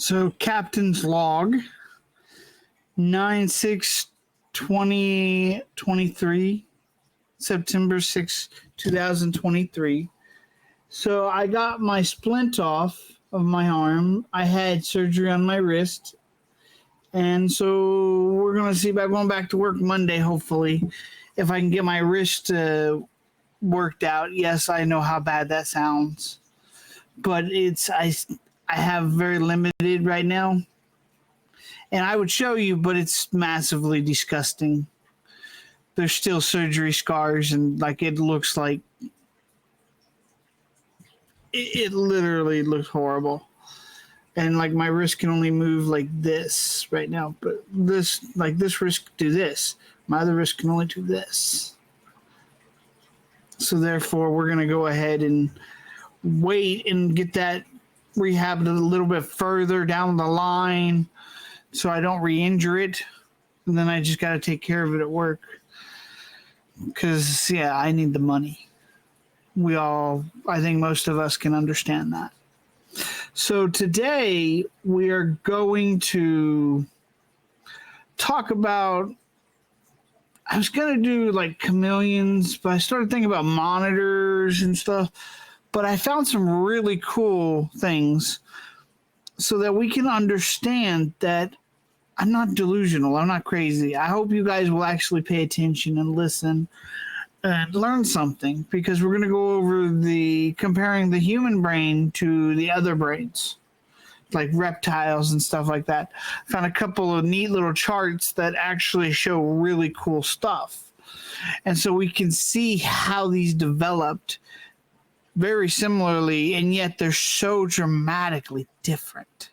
So Captain's Log, 9/6/2023, September 6, 2023. So I got my splint off of my arm. I had surgery on my wrist. And so we're going to see about going back to work Monday, hopefully, if I can get my wrist worked out. Yes, I know how bad that sounds. But I have very limited right now. And I would show you, but it's massively disgusting. There's still surgery scars, and like it looks like it literally looks horrible. And like my wrist can only move like this right now, but this wrist can do this. My other wrist can only do this. So therefore, we're gonna go ahead and wait and get that rehabbed a little bit further down the line, so I don't re-injure it. And then I just got to take care of it at work. Because, yeah, I need the money. I think most of us can understand that. So today we are going to talk about, I was going to do like chameleons, but I started thinking about monitors and stuff. But I found some really cool things so that we can understand that I'm not delusional. I'm not crazy. I hope you guys will actually pay attention and listen and learn something, because we're going to go over comparing the human brain to the other brains, like reptiles and stuff like that. Found a couple of neat little charts that actually show really cool stuff. And so we can see how these developed very similarly, and yet they're so dramatically different.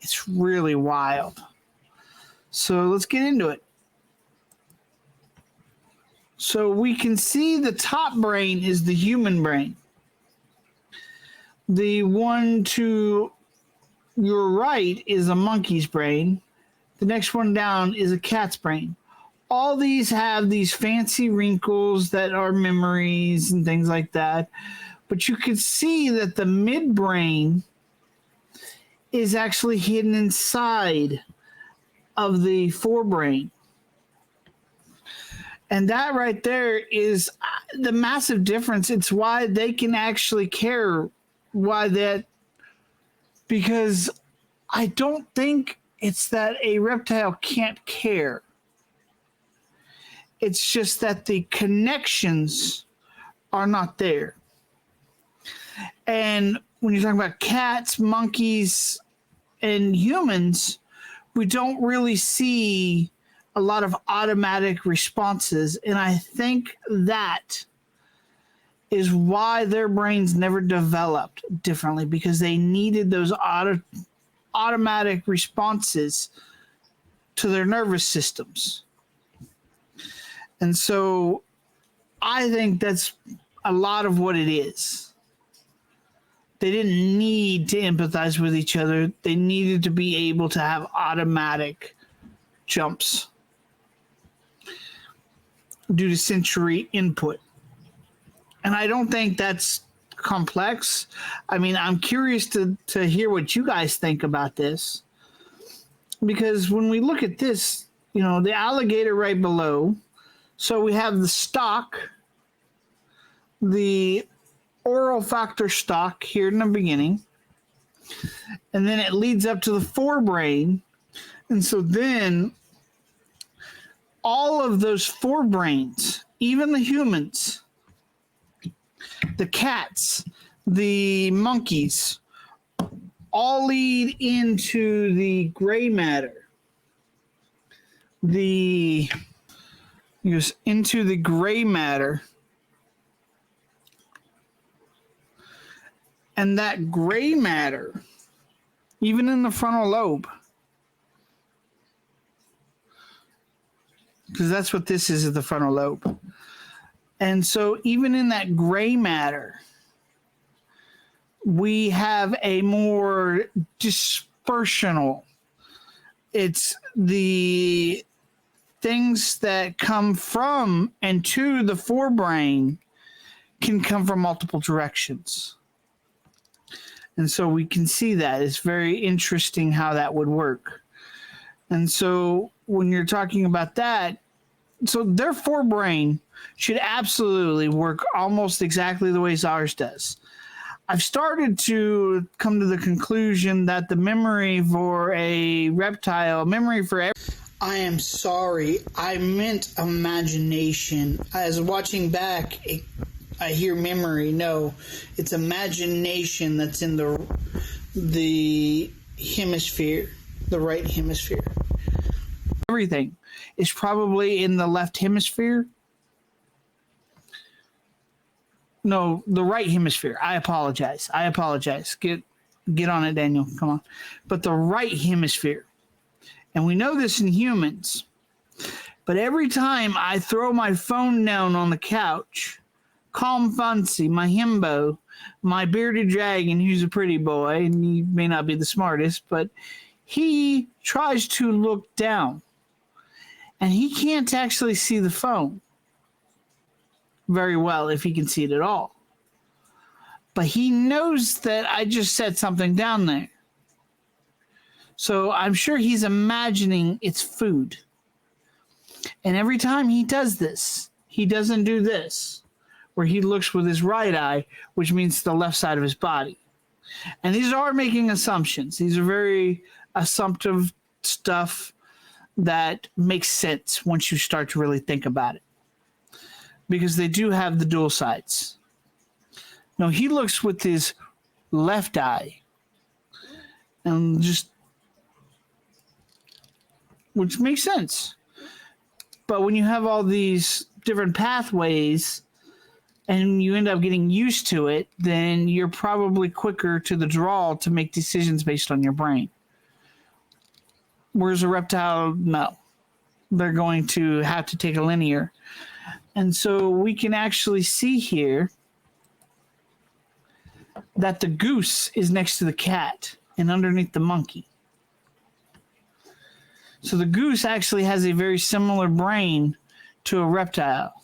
It's really wild. So let's get into it. So we can see the top brain is the human brain. The one to your right is a monkey's brain. The next one down is a cat's brain. All these have these fancy wrinkles that are memories and things like that. But you can see that the midbrain is actually hidden inside of the forebrain. And that right there is the massive difference. It's why they can actually care. Because I don't think it's that a reptile can't care. It's just that the connections are not there. And when you're talking about cats, monkeys, and humans, we don't really see a lot of automatic responses. And I think that is why their brains never developed differently, because they needed those automatic responses to their nervous systems. And so I think that's a lot of what it is. They didn't need to empathize with each other. They needed to be able to have automatic jumps due to sensory input. And I don't think that's complex. I mean, I'm curious to hear what you guys think about this. Because when we look at this, the alligator right below, so we have the stalk, the oral factor stalk here in the beginning, and then it leads up to the forebrain. And so then all of those forebrains, even the humans, the cats, the monkeys, all lead into the gray matter. Into the gray matter. And that gray matter, even in the frontal lobe, because that's what this is, the frontal lobe. And so even in that gray matter, we have a more dispersional. It's the things that come from and to the forebrain can come from multiple directions. And so we can see that. It's very interesting how that would work. And so when you're talking about that, so their forebrain should absolutely work almost exactly the way ours does. I've started to come to the conclusion that the memory for a reptile, I am sorry, I meant imagination. As watching back, I hear memory. No, it's imagination that's in the hemisphere, the right hemisphere. Everything is probably in the left hemisphere. No, the right hemisphere. I apologize. Get on it, Daniel. Come on. But the right hemisphere. And we know this in humans. But every time I throw my phone down on the couch, Calm Fancy, my himbo, my bearded dragon, who's a pretty boy, and he may not be the smartest, but he tries to look down. And he can't actually see the phone very well, if he can see it at all. But he knows that I just set something down there. So I'm sure he's imagining it's food. And every time he does this, he doesn't do this, where he looks with his right eye, which means the left side of his body. And these are making assumptions. These are very assumptive stuff that makes sense once you start to really think about it, because they do have the dual sides. No, he looks with his left eye, and which makes sense. But when you have all these different pathways and you end up getting used to it, then you're probably quicker to the draw to make decisions based on your brain. Whereas a reptile, no. They're going to have to take a linear. And so we can actually see here that the goose is next to the cat and underneath the monkey. So the goose actually has a very similar brain to a reptile.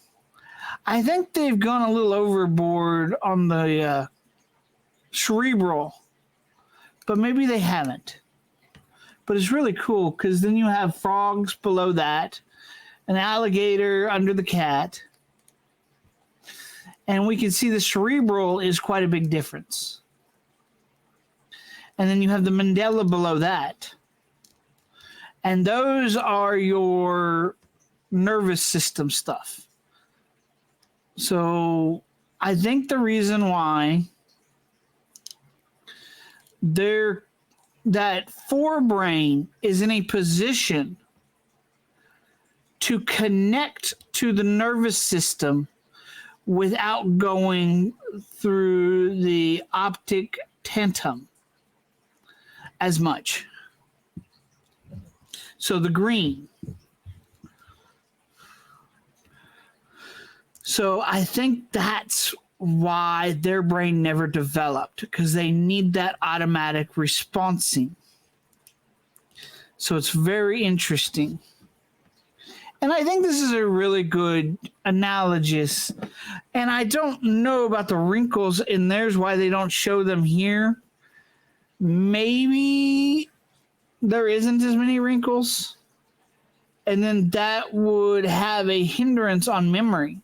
I think they've gone a little overboard on the cerebral, but maybe they haven't. But it's really cool because then you have frogs below that, an alligator under the cat, and we can see the cerebral is quite a big difference. And then you have the Mandela below that. And those are your nervous system stuff. So I think the reason why that forebrain is in a position to connect to the nervous system without going through the optic tantum as much. So the green. So I think that's why their brain never developed, because they need that automatic responsing. So it's very interesting. And I think this is a really good analogous. And I don't know about the wrinkles in theirs, why they don't show them here. Maybe there isn't as many wrinkles. And then that would have a hindrance on memory.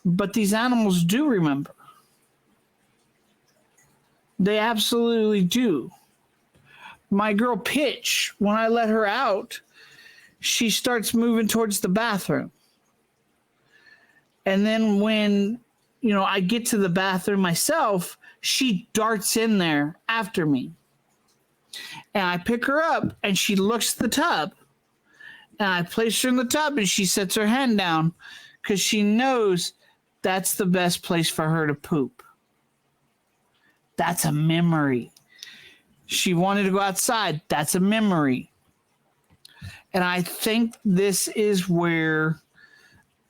But these animals do remember. They absolutely do. My girl Pitch, when I let her out, she starts moving towards the bathroom. And then when, I get to the bathroom myself, she darts in there after me. And I pick her up and she looks at the tub. And I place her in the tub and she sets her hand down because she knows that's the best place for her to poop. That's a memory. She wanted to go outside. That's a memory. And I think this is where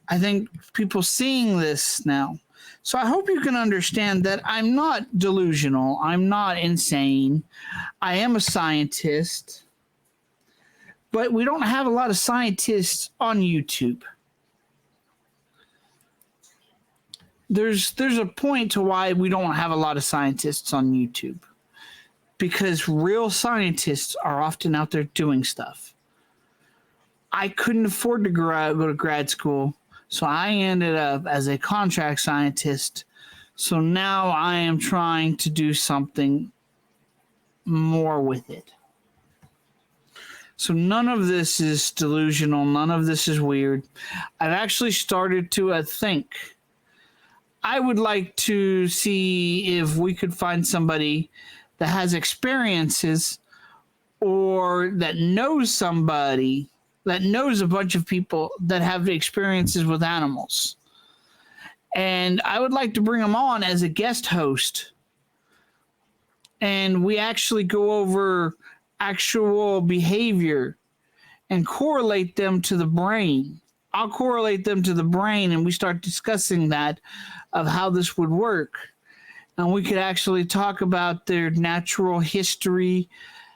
I think people seeing this now. So I hope you can understand that I'm not delusional. I'm not insane. I am a scientist. But we don't have a lot of scientists on YouTube. There's a point to why we don't have a lot of scientists on YouTube. because real scientists are often out there doing stuff. I couldn't afford to go to grad school, so I ended up as a contract scientist. So now I am trying to do something more with it. So none of this is delusional. None of this is weird. I've actually started to think. I would like to see if we could find somebody that has experiences or that knows somebody that knows a bunch of people that have experiences with animals. And I would like to bring them on as a guest host. And we actually go over actual behavior and correlate them to the brain. I'll correlate them to the brain, and we start discussing that of how this would work. And we could actually talk about their natural history,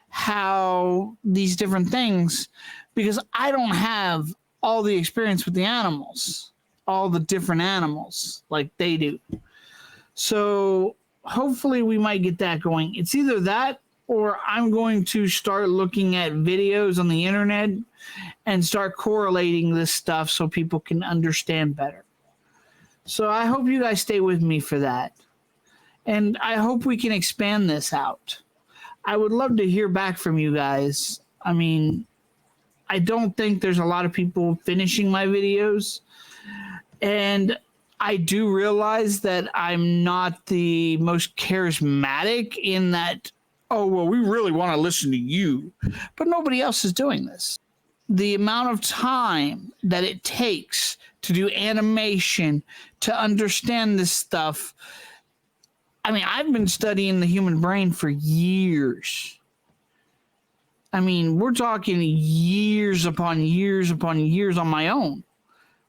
how these different things, because I don't have all the experience with the animals, all the different animals like they do. So hopefully we might get that going. It's either that or I'm going to start looking at videos on the internet and start correlating this stuff so people can understand better. So I hope you guys stay with me for that. And I hope we can expand this out. I would love to hear back from you guys. I mean, I don't think there's a lot of people finishing my videos. And I do realize that I'm not the most charismatic in that, oh, well, we really want to listen to you. But nobody else is doing this. The amount of time that it takes to do animation, to understand this stuff. I mean, I've been studying the human brain for years. I mean, we're talking years upon years upon years on my own,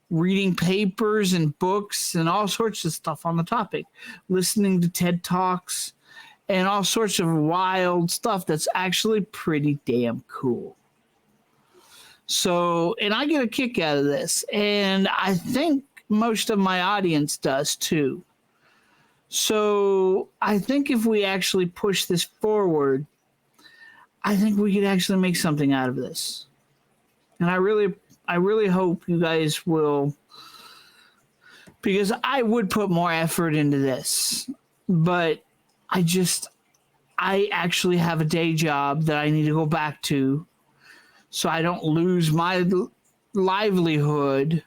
reading papers and books and all sorts of stuff on the topic, listening to TED Talks and all sorts of wild stuff that's actually pretty damn cool. So, and I get a kick out of this, and I think most of my audience does too. So I think if we actually push this forward, I think we could actually make something out of this. And I really hope you guys will, because I would put more effort into this, but I actually have a day job that I need to go back to so I don't lose my livelihood,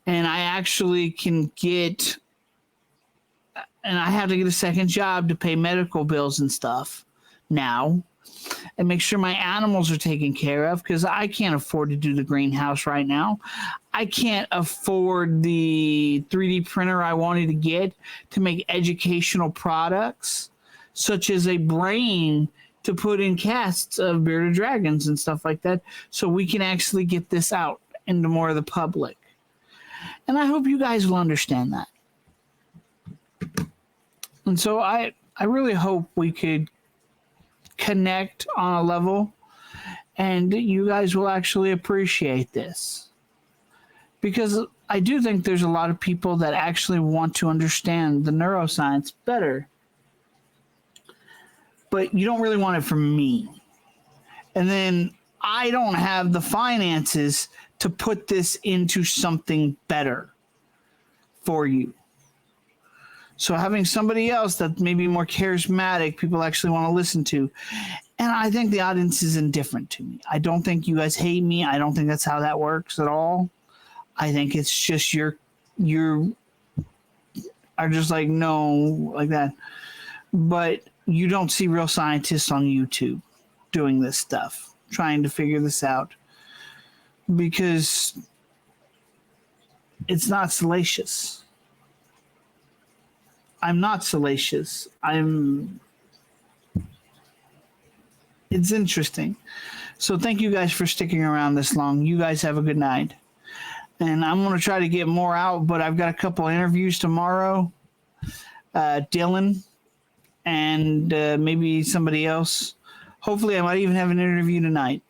and I actually can get, and I have to get a second job to pay medical bills and stuff now and make sure my animals are taken care of, because I can't afford to do the greenhouse right now. I can't afford the 3D printer I wanted to get to make educational products, such as a brain to put in casts of bearded dragons and stuff like that, so we can actually get this out into more of the public. And I hope you guys will understand that. And so I really hope we could connect on a level and you guys will actually appreciate this. Because I do think there's a lot of people that actually want to understand the neuroscience better. But you don't really want it from me. And then I don't have the finances to put this into something better for you. So having somebody else that may be more charismatic, people actually want to listen to. And I think the audience is indifferent to me. I don't think you guys hate me. I don't think that's how that works at all. I think it's just you're are just like, no, like that. But you don't see real scientists on YouTube doing this stuff, trying to figure this out, because it's not salacious. I'm not salacious. It's interesting. So thank you guys for sticking around this long. You guys have a good night. And I'm going to try to get more out, but I've got a couple of interviews tomorrow. Dylan and maybe somebody else. Hopefully I might even have an interview tonight.